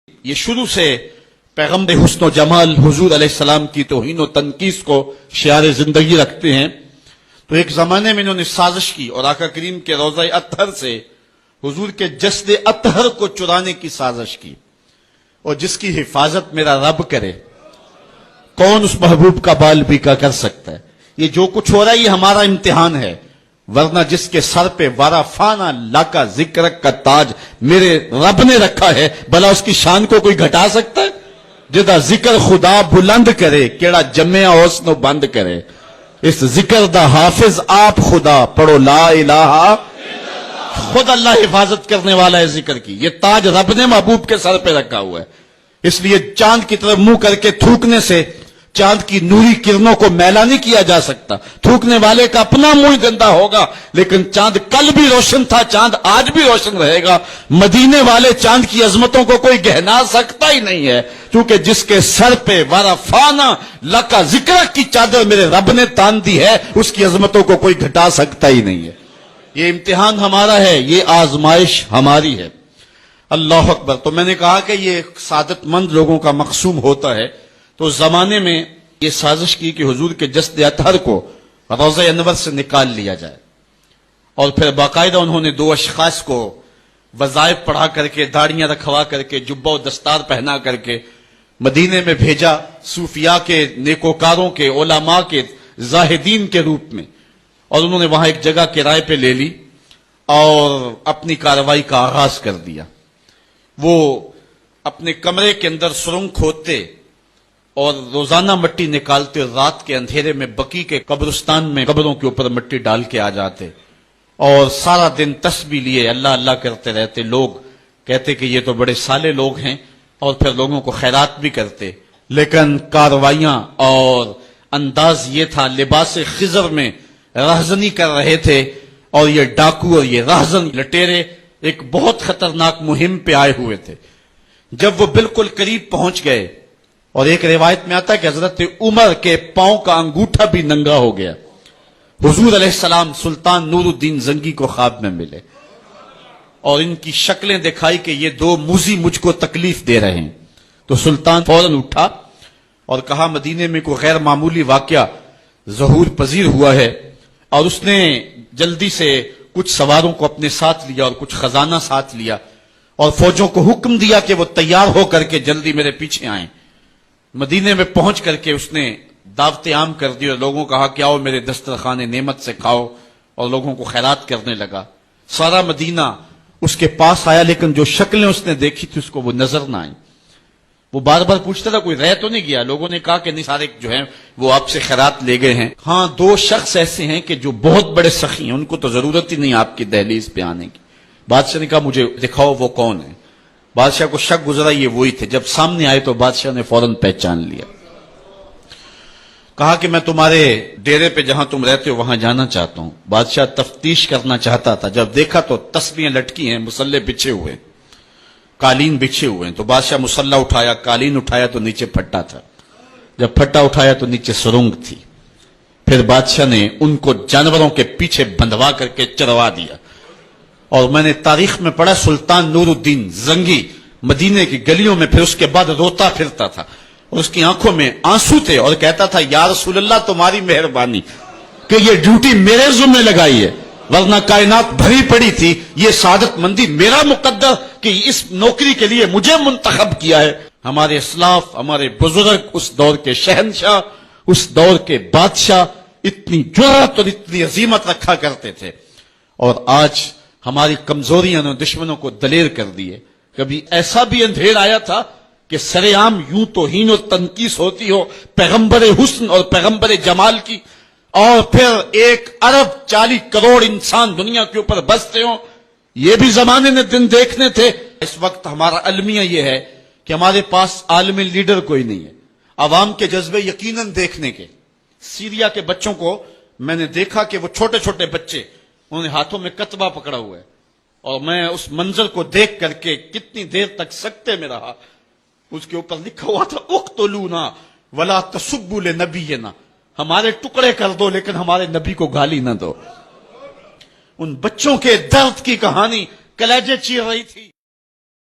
یہ شروع سے پیغمبر حسن و جمال حضور علیہ السلام کی توہین و تنقیص کو شعار زندگی رکھتے ہیں. تو ایک زمانے میں انہوں نے سازش کی اور آقا کریم کے روضہ اطہر سے حضور کے جسد اطہر کو چرانے کی سازش کی، اور جس کی حفاظت میرا رب کرے کون اس محبوب کا بال بیکا کر سکتا ہے. یہ جو کچھ ہو رہا ہے یہ ہمارا امتحان ہے، ورنہ جس کے سر پہ وارا فانا لاکا ذکر کا تاج میرے رب نے رکھا ہے، بھلا اس کی شان کو کوئی گھٹا سکتا ہے؟ جدا ذکر خدا بلند کرے کیڑا جمع حسن و بند کرے، اس ذکر دا حافظ آپ خدا پڑھو لا الہ، خود اللہ حفاظت کرنے والا ہے ذکر کی. یہ تاج رب نے محبوب کے سر پہ رکھا ہوا ہے، اس لیے چاند کی طرف منہ کر کے تھوکنے سے چاند کی نوری کرنوں کو میلا نہیں کیا جا سکتا. تھوکنے والے کا اپنا منہ گندا ہوگا، لیکن چاند کل بھی روشن تھا، چاند آج بھی روشن رہے گا. مدینے والے چاند کی عظمتوں کو کوئی گہنا سکتا ہی نہیں ہے، کیونکہ جس کے سر پہ ورفانا لکا ذکر کی چادر میرے رب نے تان دی ہے، اس کی عظمتوں کو کوئی گھٹا سکتا ہی نہیں ہے. یہ امتحان ہمارا ہے، یہ آزمائش ہماری ہے. اللہ اکبر. تو میں نے کہا کہ یہ سعادت مند لوگوں کا مقصوم ہوتا ہے. تو اس زمانے میں یہ سازش کی کہ حضور کے جسد اطہر کو روضہ انور سے نکال لیا جائے، اور پھر باقاعدہ انہوں نے دو اشخاص کو وظائف پڑھا کر کے، داڑیاں رکھوا کر کے، جبہ و دستار پہنا کر کے مدینے میں بھیجا، صوفیاء کے، نیکوکاروں کے، علماء کے، زاہدین کے روپ میں. اور انہوں نے وہاں ایک جگہ کرائے پہ لے لی اور اپنی کارروائی کا آغاز کر دیا. وہ اپنے کمرے کے اندر سرنگ کھودتے اور روزانہ مٹی نکالتے، اور رات کے اندھیرے میں بقی کے قبرستان میں قبروں کے اوپر مٹی ڈال کے آ جاتے، اور سارا دن تسبیح لیے اللہ اللہ کرتے رہتے. لوگ کہتے کہ یہ تو بڑے صالح لوگ ہیں، اور پھر لوگوں کو خیرات بھی کرتے. لیکن کارروائیاں اور انداز یہ تھا، لباس خضر میں رہزنی کر رہے تھے، اور یہ ڈاکو اور یہ رہزن لٹیرے ایک بہت خطرناک مہم پہ آئے ہوئے تھے. جب وہ بالکل قریب پہنچ گئے، اور ایک روایت میں آتا ہے کہ حضرت عمر کے پاؤں کا انگوٹھا بھی ننگا ہو گیا، حضور علیہ السلام سلطان نور الدین زنگی کو خواب میں ملے، اور ان کی شکلیں دکھائی کہ یہ دو موذی مجھ کو تکلیف دے رہے ہیں. تو سلطان فوراً اٹھا اور کہا مدینے میں کوئی غیر معمولی واقعہ ظہور پذیر ہوا ہے، اور اس نے جلدی سے کچھ سواروں کو اپنے ساتھ لیا اور کچھ خزانہ ساتھ لیا، اور فوجوں کو حکم دیا کہ وہ تیار ہو کر کے جلدی میرے پیچھے آئیں. مدینے میں پہنچ کر کے اس نے دعوت عام کر دی اور لوگوں کو کہا کہ آؤ میرے دسترخوان نعمت سے کھاؤ، اور لوگوں کو خیرات کرنے لگا. سارا مدینہ اس کے پاس آیا، لیکن جو شکلیں اس نے دیکھی تھی اس کو وہ نظر نہ آئی. وہ بار بار پوچھتا تھا کوئی رہ تو نہیں گیا. لوگوں نے کہا کہ نہیں، سارے جو ہیں وہ آپ سے خیرات لے گئے ہیں. ہاں، دو شخص ایسے ہیں کہ جو بہت بڑے سخی ہیں، ان کو تو ضرورت ہی نہیں آپ کی دہلیز پہ آنے کی. بادشاہ نے کہا مجھے دکھاؤ وہ کون ہے. بادشاہ کو شک گزرا یہ وہی تھے. جب سامنے آئے تو بادشاہ نے فوراً پہچان لیا. کہا کہ میں تمہارے ڈیرے پہ جہاں تم رہتے ہو وہاں جانا چاہتا ہوں. بادشاہ تفتیش کرنا چاہتا تھا. جب دیکھا تو تسبیحیں لٹکی ہیں، مصلے بچھے ہوئے، قالین بچھے ہوئے ہیں. تو بادشاہ مصلہ اٹھایا، قالین اٹھایا تو نیچے پھٹا تھا. جب پھٹا اٹھایا تو نیچے سرنگ تھی. پھر بادشاہ نے ان کو جانوروں کے پیچھے بندھوا کر کے چروا دیا. اور میں نے تاریخ میں پڑھا سلطان نور الدین زنگی مدینے کی گلیوں میں پھر اس کے بعد روتا پھرتا تھا، اور اس کی آنکھوں میں آنسو تھے، اور کہتا تھا یا رسول اللہ تمہاری مہربانی کہ یہ ڈیوٹی میرے ذمہ لگائی ہے، ورنہ کائنات بھری پڑی تھی. یہ سعادت مندی میرا مقدر کہ اس نوکری کے لیے مجھے منتخب کیا ہے. ہمارے اسلاف، ہمارے بزرگ، اس دور کے شہنشاہ، اس دور کے بادشاہ اتنی جرأت اور اتنی عظیمت رکھا کرتے تھے. اور آج ہماری کمزوریاں نے دشمنوں کو دلیر کر دیے. کبھی ایسا بھی اندھیر آیا تھا کہ سر عام یوں توہین و تنقیص ہوتی ہو پیغمبر حسن اور پیغمبر جمال کی، اور پھر 1.40 کروڑ انسان دنیا کے اوپر بستے ہوں. یہ بھی زمانے نے دن دیکھنے تھے. اس وقت ہمارا المیہ یہ ہے کہ ہمارے پاس عالم لیڈر کوئی نہیں ہے. عوام کے جذبے یقیناً دیکھنے کے. سیریا کے بچوں کو میں نے دیکھا کہ وہ چھوٹے چھوٹے بچے، انہوں نے ہاتھوں میں کتبہ پکڑا ہوا ہے، اور میں اس منظر کو دیکھ کر کے کتنی دیر تک سکتے میں رہا. اس کے اوپر لکھا ہوا تھا اقتلونا ولا تسبوا لنبینا، ہمارے ٹکڑے کر دو لیکن ہمارے نبی کو گالی نہ دو. ان بچوں کے درد کی کہانی کلیجے چیر رہی تھی.